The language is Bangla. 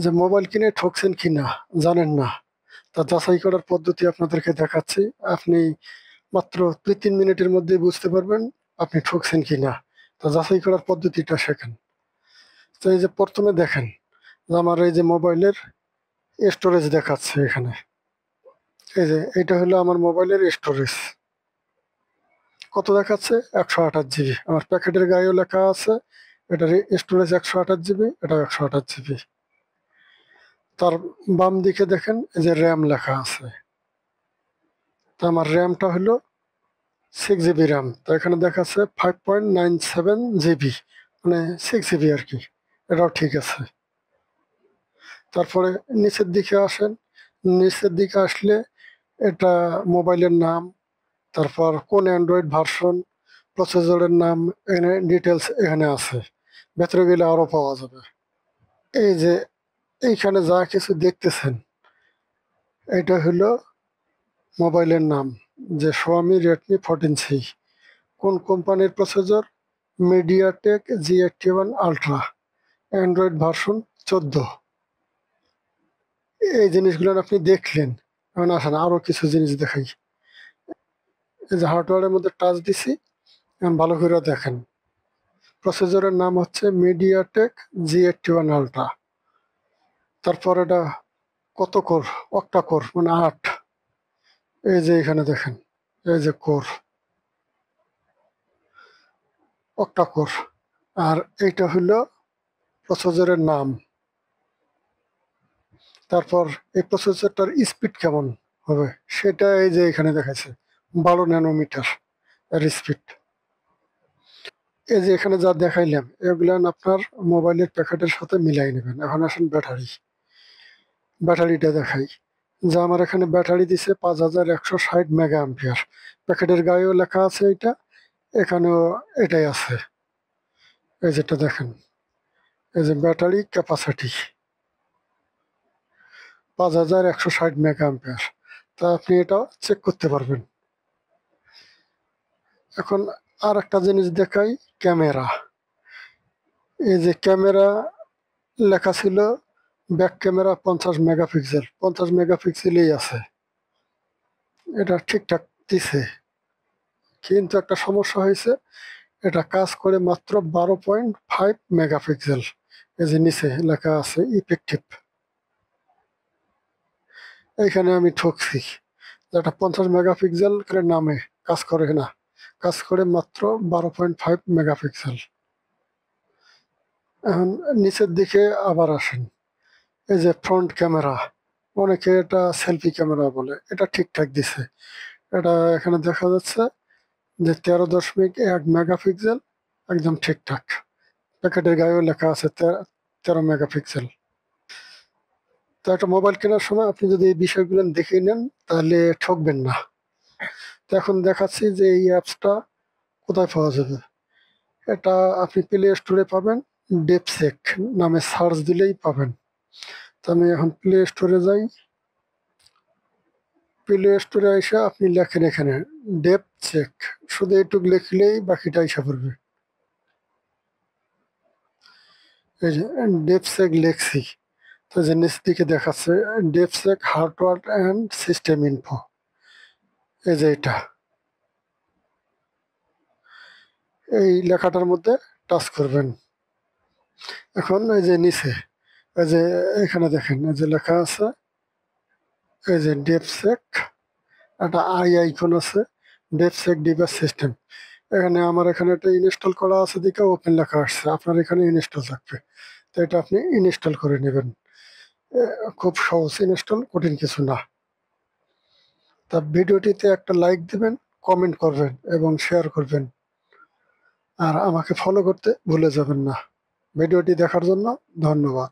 যে মোবাইল কিনে ঠকছেন কিনা জানেন না, তা যাচাই করার পদ্ধতি আপনাদেরকে দেখাচ্ছি। আপনি মাত্র ২-৩ মিনিটের মধ্যেই বুঝতে পারবেন আপনি ঠকছেন কিনা। তা যাচাই করার পদ্ধতিটা শেখেন। তো এই যে প্রথমে দেখেন যে আমার এই যে মোবাইলের স্টোরেজ দেখাচ্ছে এখানে। এই যে এটা হলো আমার মোবাইলের স্টোরেজ। কত দেখাচ্ছে? ১২৮ জিবি। আমার প্যাকেটের গায়েও লেখা আছে এটার স্টোরেজ ১২৮ জিবি, এটা ১২৮ জিবি। তার বাম দিকে দেখেন এই যে র্যাম লেখা আছে। তো আমার র্যামটা হলো 6 জিবি র্যাম। তো এখানে দেখাচ্ছে 5.97 জিবি, মানে 6 জিবি আর কি। এটাও ঠিক আছে। তারপরে নিচের দিকে আসেন। নিচের দিকে আসলে এটা মোবাইলের নাম, তারপর কোন অ্যান্ড্রয়েড ভার্সন, প্রসেসরের নাম, এখানে ডিটেলস এখানে আছে। ভেতরে গেলে আরও পাওয়া যাবে। এই যে এইখানে যা কিছু দেখতেছেন এটা হলো মোবাইলের নাম, যে Xiaomi Redmi 14C। কোন কোম্পানির processor? MediaTek G81 ultra, Android version 14। এই জিনিসগুলো আপনি দেখলেন। এখন আসেন আরো কিছু জিনিস দেখাই। এই যে হার্ডওয়্যারের মধ্যে টাচ দিছি, এখন ভালো করে দেখেন। প্রসেসরের নাম হচ্ছে মিডিয়াটেক G81 আলট্রা। তারপর এটা কত কোর? অক্টা কোর, মানে 8। এই যে এখানে দেখেন, এই যে কোর, অক্টা কোর। আর এইটা হলো প্রসেসরের নাম। তারপর এই প্রসেসরটার স্পিড কেমন হবে সেটা এই যে এখানে দেখাচ্ছে, 12 ন্যানোমিটার এর স্পিড। এই যে এখানে যা দেখাইলাম এগুলো আপনার মোবাইলের প্যাকেটের সাথে মিলাই নেবেন। এখন আসেন ব্যাটারিটা দেখাই। যে আমার এখানে ব্যাটারি দিছে 5160 মেগা অ্যাম্পিয়ার। প্যাকেটের গায়েও লেখা আছে এটা, এখানেও এটাই আছে। এই যেটা দেখেন, এই যে ব্যাটারি ক্যাপাসিটি 5160 মেগা অ্যাম্পিয়ার। তা আপনি এটা চেক করতে পারবেন। এখন আর একটা জিনিস দেখাই, ক্যামেরা। এই যে ক্যামেরা লেখা ছিল ব্যাক ক্যামেরা 50 মেগাপিক্সেল, 50 মেগাপিক্সেলই আছে। এটা ঠিকঠাক দিছে, কিন্তু একটা সমস্যা হয়েছে, এটা কাজ করে মাত্র 12.5 মেগাপিক্সেল। এই যে নিচে লেখা আছে ইফেক্টিভ। এইখানে আমি ঠকছি, যেটা 50 মেগাপিক্সেল করে নামে কাজ করে না, কাজ করে মাত্র 12.5 মেগাপিক্সেল। এখন নিচের দিকে আবার আসেন। এই যে ফ্রন্ট ক্যামেরা, অনেকে এটা সেলফি ক্যামেরা বলে, এটা ঠিকঠাক দিছে। এটা এখানে দেখা যাচ্ছে যে 13.1 মেগাপিক্সেল, একদম ঠিকঠাক। প্যাকেটের গায়েও লেখা আছে 13 মেগাপিক্সেল। তো একটা মোবাইল কেনার সময় আপনি যদি এই বিষয়গুলো দেখে নেন তাহলে ঠকবেন না। তো এখন দেখাচ্ছি যে এই অ্যাপসটা কোথায় পাওয়া যাবে। এটা আপনি প্লে স্টোরে পাবেন, ডেপসেক নামে সার্চ দিলেই পাবেন। তো আমি এখন প্লে স্টোরে যাই। প্লে স্টোরে এসে আপনি লেখেন এখানে ডেপসেক, শুধু এইটুকু লিখলেই বাকিটা এসে পড়বে। এই যে ডেপসেক লেখছি, তো যে নিচ দিকে দেখাচ্ছে ডেপসেক হার্ডওয়্যার অ্যান্ড সিস্টেম ইনফো। এই যে এটা, এই লেখাটার মধ্যে টাচ করবেন। এখন এই যে নিচে, এই যে এখানে দেখেন এই যে লেখা আছে, এই যে ডেপসেক, একটা আইকন আছে, ডেপসেক ডিভাইস সিস্টেম। এখানে আমার এখানে একটা ইনস্টল করা আছে দিকে ওপেন লেখা আসছে, আপনার এখানে ইনস্টল থাকবে। তো এটা আপনি ইনস্টল করে নেবেন। খুব সহজ ইনস্টল, কঠিন কিছু না। তা ভিডিওটিতে একটা লাইক দিবেন, কমেন্ট করবেন এবং শেয়ার করবেন। আর আমাকে ফলো করতে ভুলে যাবেন না। ভিডিওটি দেখার জন্য ধন্যবাদ।